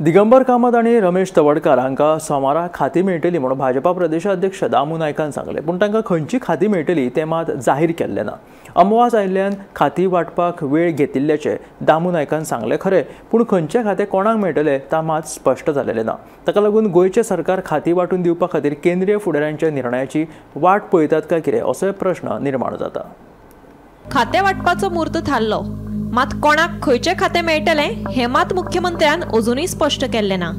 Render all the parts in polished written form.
दिगंबर कामत आणि रमेश तवडकार हांकां सोमारा खाती मेळटली म्हणून भाजपा प्रदेशाध्यक्ष दामू नायकान सांगले, पूण तांकां खंयची खाती मेळटली तें मात जाहीर केल्लें ना। अमवास आयिल्ल्यान खाती वांटपाक वेळ घेतिल्ल्याचें दामू नायकान सांगले खरें, पूण खंयचें खातें कोणाक मेळटलें तां मात स्पश्ट जालेलें ना। ताका लागून गोंयचें सरकार खाती वांटून दिवपा खातीर केंद्रीय फुडाऱ्यांच्या निर्णयाची वाट पळयतात काय कितें असोय प्रश्न निर्माण जाता। खातें वांटपाचो मुहूर्त थारलो, मात कोणाक खंयचें खातें मेळटलें हें मात मुख्यमंत्र्यान अजुनूय स्पश्ट केल्लें ना।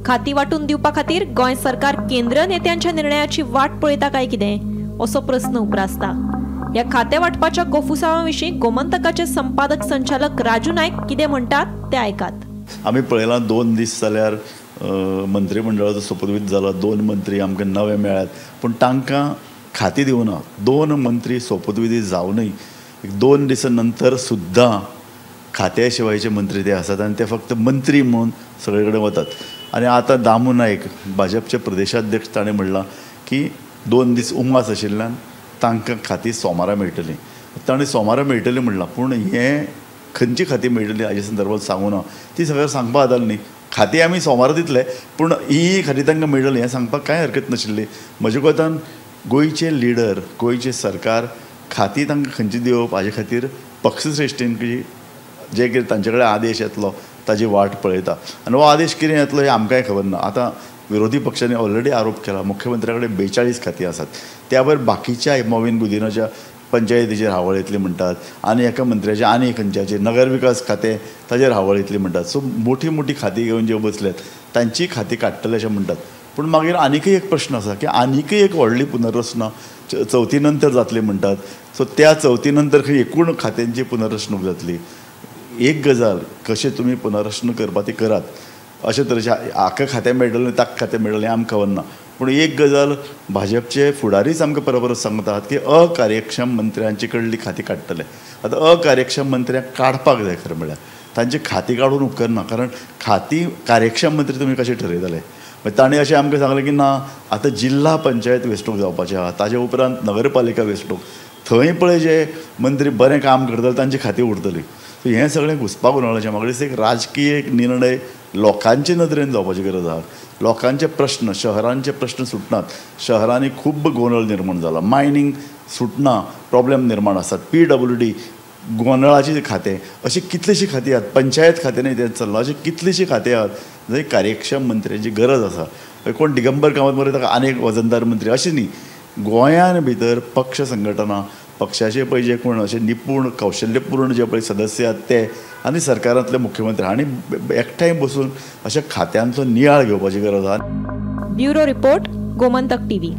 खाती वांटून दिवपा खातीर गोंय सरकार केंद्र नेत्यांच्या निर्णयाची वाट पळयता काय कितें असो प्रस्न उप्रासता। ह्या खातें वांटपाच्या गोफुसावाविशीं गोमंतकाचे संपादक संचालक राजू नायक कितें म्हणटात तें आयकात। आमी पळयलां 2 दीस जाल्यार मंत्रिमंडळाचो सोपुतवीत जालो, 2 मंत्री आमकां नवे मेळ्ळ्यात, पूण तांकां खाती दिवना। 2 मंत्री सोपुतविधी जावनय 2 दिसां नंतर सुद्दां खात्या शिवायचे मंत्री ते आसात आनी ते फक्त मंत्री म्हणून सगळे कडेन वतात। आनी आतां दामू नायक भाजपचे प्रदेशाध्यक्ष ताणें म्हणलां की 2 दीस उमास आशिल्ल्यान तांकां खाती सोमारा मेळटलीं। ताणें सोमारा मेळटलीं म्हणलां, पूण हें खंयची खाती मेळटली हाजे संदर्भांत सांगूं ना। ती सगळ्यांक सांगपा जाताली न्ही, खाती आमी सोमारा दितले पूण ही खाती तांकां मेळटली हें सांगपाक कांय हरकत नाशिल्ली। म्हजे कोतान गोंयचे लिडर, गोंयचे सरकार खाती तांकां खंयची दिवप हाजे खातीर पक्षश्रेश्ठीन जे कितें तांचे कडेन आदेश येतलो ताजी वाट पळयता आनी हो आदेश कितें येतलो हें आमकांय खबर ना। आतां विरोधी पक्षांनी ऑलरेडी आरोप केला मुख्यमंत्र्या कडेन 42 खातीं आसात, त्या भायर बाकीच्या मोवीन गुदिनाच्या पंचायतीचेर हावळ येतली म्हणटात आनी एका मंत्र्याचे आनी खंयच्याचेर नगर विकास खातें ताजेर हावळ येतली म्हणटात। सो मोठी मोठी खातीं घेवन जे बसल्यात तांची खातीं काडटले अशें म्हणटात। पूण मागीर आनीकय एक प्रश्न आसा की आनीकय एक व्हडली पुनर्रचना चवथी नंतर जातली म्हणटात। सो त्या चवथी नंतर खंय एकूण खात्यांची पुनर्रचणूक जातली। एक गजाल कशें तुमी पुनर्रचना करपा ती करात, अशे तरेचे हाका खातें मेळटलें ताका खातें मेळटलें आमकां खबर ना। पूण एक गजाल भाजपचे फुडारीच आमकां परपरत सांगतात की अकार्यक्षम मंत्र्यांची कडली खातीं काडटले। आतां अकार्यक्षम मंत्र्यांक काडपाक जाय खरें म्हळ्यार, तांची खातीं काडून उपकारना, कारण खातीं कार्यक्षम मंत्री तुमी कशें ठरयतले। ताणें अशें आमकां सांगलें की ना आतां जिल्हा पंचायत वेंचणूक जावपाची आहा, ताजे उपरांत नगरपालिका वेंचणूक, थंय पळय जे मंत्री बरें काम करतले तांची खातीं उरतलीं। सो हें सगळें घुसपाक उरलें। म्हाका दिसता एक राजकीय एक निर्णय लोकांचे नदरेन जावपाची गरज आहा। लोकांचे प्रश्न, शहरांचे प्रश्न सुटनात। शहरांनी खूब गोंधळ निर्माण जाला, मायनींग सुटना, प्रॉब्लेम निर्माण आसात, PWD, गोंधळाची खातें, अशी कितलीशीं खातीं आहात, पंचायत खात्यानूय तेंच चल्लां, अशी कितलीशीं खातीं आहात जंय कार्यक्षम मंत्र्याची गरज आसा। कोण दिगंबर कामत मरे ताका आनीक वजनदार मंत्री अशें न्ही, गोंयान भितर पक्ष संघटना, पक्षाचे पळय जे कोण अशे निपूण कौशल्यपूर्ण जे पळय सदस्य आहात ते आनी सरकारांतले मुख्यमंत्री हांणी एकठांय बसून अशा खात्यांचो नियाळ घेवपाची गरज आहा। Bureau report, Gomantak TV।